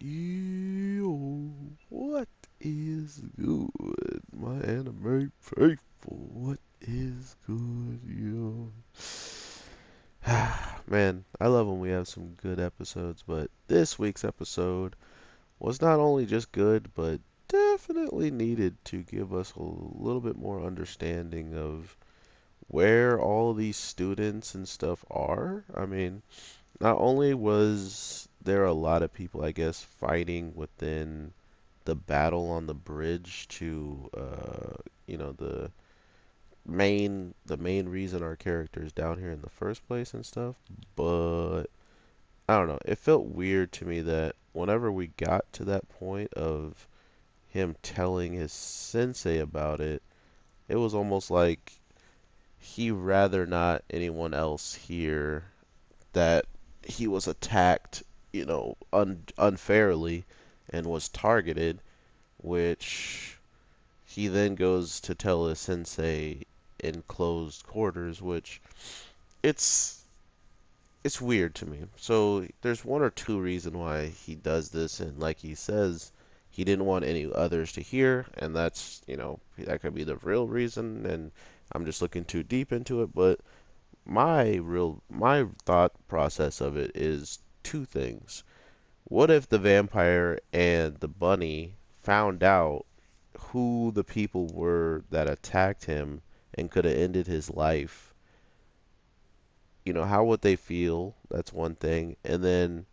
Yo, what is good, my anime faithful? What is good, yo? Man, I love when we have some good episodes, but this week's episode was not only just good, but definitely needed to give us a little bit more understanding of where all these students and stuff are. I mean, not only was there a lot of people, I guess, fighting within the battle on the bridge to, the main reason our character is down here in the first place and stuff, but I don't know. It felt weird to me that whenever we got to that point of him telling his sensei about it, it was almost like he rather not anyone else hear that he was attacked, unfairly and was targeted, which he then goes to tell his sensei in closed quarters, which it's it's weird to me. So there's one or two reasons why he does this, and like he says, he didn't want any others to hear, and that could be the real reason, and I'm just looking too deep into it, but my thought process of it is two things. What if the vampire and the bunny found out who the people were that attacked him and could have ended his life? How would they feel? That's one thing. And then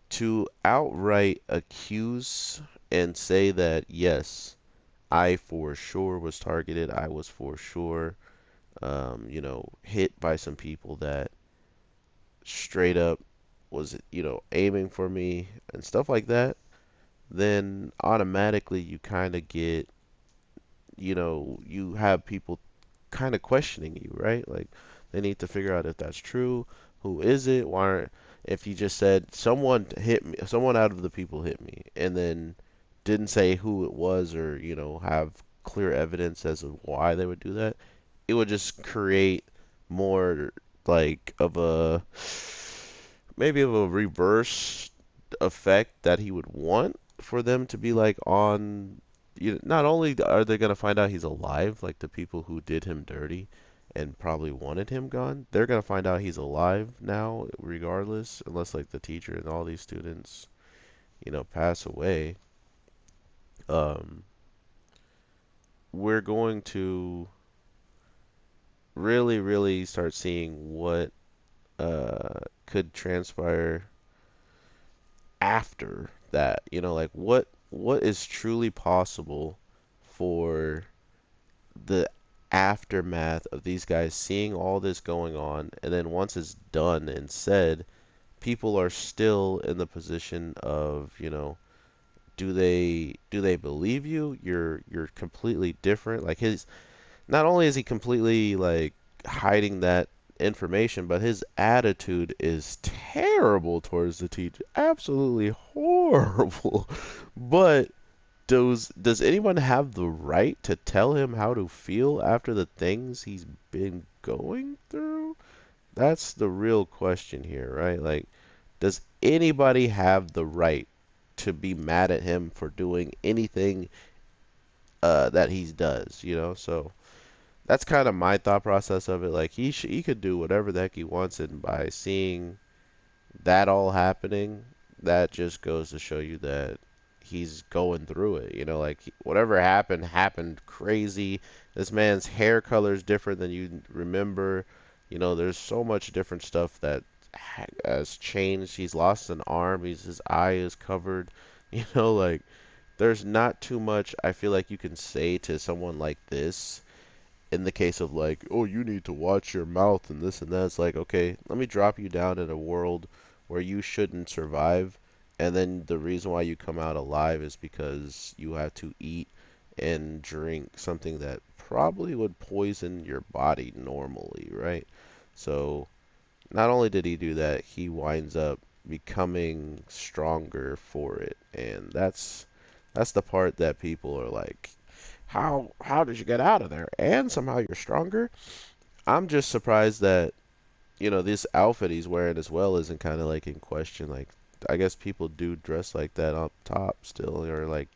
to outright accuse and say that, yes, I for sure was targeted, I was for sure, hit by some people that straight up was, aiming for me and stuff like that, then automatically you kind of get, you have people kind of questioning you, right? Like they need to figure out if that's true. Who is it? Why aren't, if you just said someone hit me, someone out of the people hit me, and then didn't say who it was or, have clear evidence as of why they would do that, it would just create more like of a maybe of a reverse effect that he would want for them to be like on not only are they going to find out he's alive, like the people who did him dirty and probably wanted him gone, they're going to find out he's alive now regardless, unless like the teacher and all these students, pass away. Um, we're going to really, really start seeing what could transpire after that. Like what is truly possible for the aftermath of these guys seeing all this going on, and then once it's done and said, people are still in the position of, do they believe you? You're completely different. Like his not only is he completely like hiding that information, but his attitude is terrible towards the teacher. Absolutely horrible. But does anyone have the right to tell him how to feel after the things he's been going through? That's the real question here, right? Like, does anybody have the right to be mad at him for doing anything that he does, So that's kind of my thought process of it. Like he could do whatever the heck he wants, and by seeing that all happening, that just goes to show you that he's going through it. Like whatever happened crazy. This man's hair color is different than you remember. There's so much different stuff that has changed. He's lost an arm. His eye is covered. Like there's not too much I feel like you can say to someone like this in the case of like, oh, you need to watch your mouth and this and that. It's like, okay, let me drop you down in a world where you shouldn't survive, and then the reason why you come out alive is because you have to eat and drink something that probably would poison your body normally, right? So not only did he do that, he winds up becoming stronger for it, and that's the part that people are like, how did you get out of there? And somehow you're stronger. I'm just surprised that this outfit he's wearing as well isn't kind of like in question. Like I guess people do dress like that up top still, or like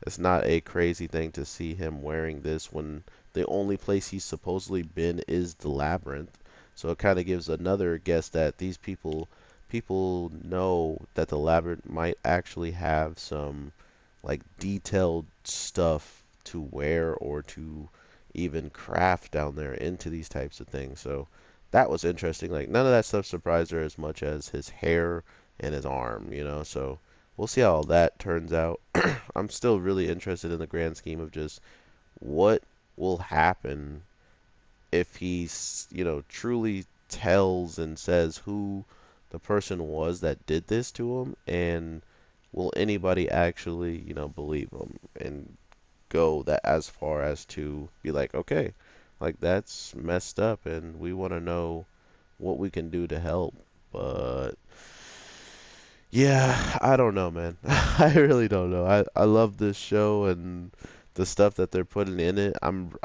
it's not a crazy thing to see him wearing this when the only place he's supposedly been is the labyrinth. So it kind of gives another guess that these people know that the labyrinth might actually have some like detailed stuff to wear or to even craft down there into these types of things. So that was interesting. Like none of that stuff surprised her as much as his hair and his arm, you know. So we'll see how all that turns out. I'm still really interested in the grand scheme of just what will happen if he's, truly tells and says who the person was that did this to him, and will anybody actually, believe him and go that as far as to be like, okay, like that's messed up, and we want to know what we can do to help. But yeah, I don't know, man. I really don't know. I love this show and the stuff that they're putting in it.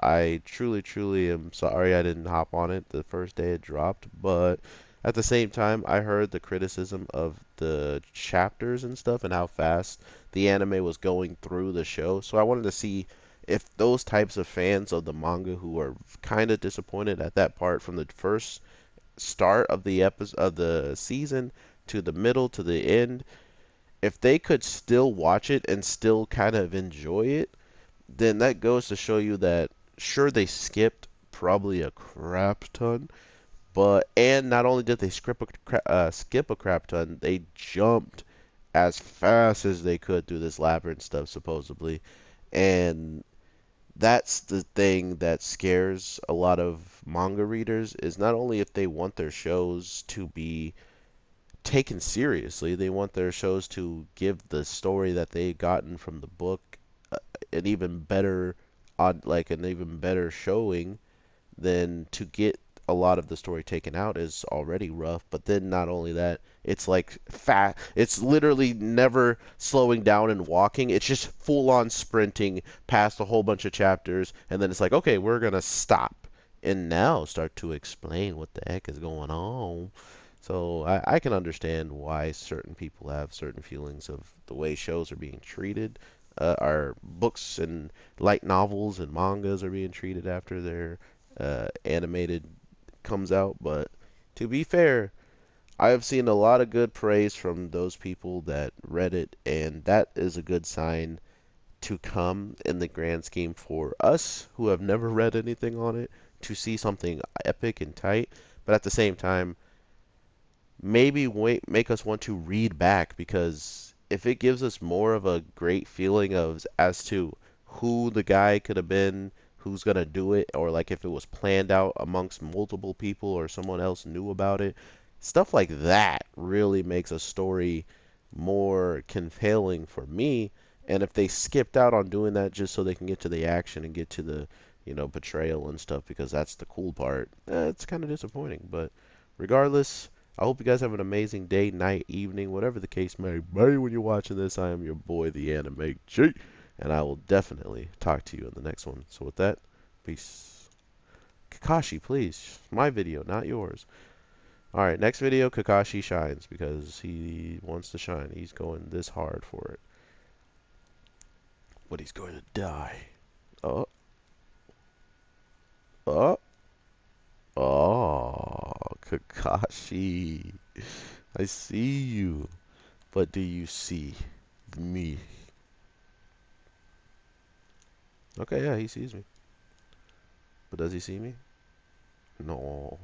I truly am sorry I didn't hop on it the first day it dropped, but at the same time, I heard the criticism of the chapters and stuff and how fast the anime was going through the show. So I wanted to see if those types of fans of the manga who are kind of disappointed at that part from the first start of the episode of the season to the middle to the end, if they could still watch it and still kind of enjoy it, then that goes to show you that sure they skipped probably a crap ton, but and not only did they skip a crap ton, they jumped as fast as they could through this labyrinth stuff supposedly, and that's the thing that scares a lot of manga readers is not only if they want their shows to be taken seriously. They want their shows to give the story that they gotten from the book uh, an even better like an even better showing than to get a lot of the story taken out is already rough. But then not only that, it's like fat. It's literally never slowing down and walking. It's just full on sprinting past a whole bunch of chapters, and then it's like, okay, we're gonna stop and now start to explain what the heck is going on. So I can understand why certain people have certain feelings of the way shows are being treated, our books and light novels and mangas are being treated after their animated comes out. But to be fair, I have seen a lot of good praise from those people that read it, and that is a good sign to come in the grand scheme for us who have never read anything on it to see something epic and tight. But at the same time, maybe make us want to read back because if it gives us more of a great feeling of as to who the guy could have been, who's gonna do it, or like if it was planned out amongst multiple people or someone else knew about it, stuff like that really makes a story more compelling for me. And if they skipped out on doing that just so they can get to the action and get to the, betrayal and stuff because that's the cool part, it's kind of disappointing. But regardless, I hope you guys have an amazing day, night, evening, whatever the case may be when you're watching this. I am your boy, the Anime G, and I will definitely talk to you in the next one. So with that, peace. Kakashi, please. My video, not yours. Alright, next video, Kakashi shines because he wants to shine. He's going this hard for it. But he's going to die. Oh, oh, oh, Kakashi. I see you. But do you see me? Okay, yeah, he sees me. But does he see me? No.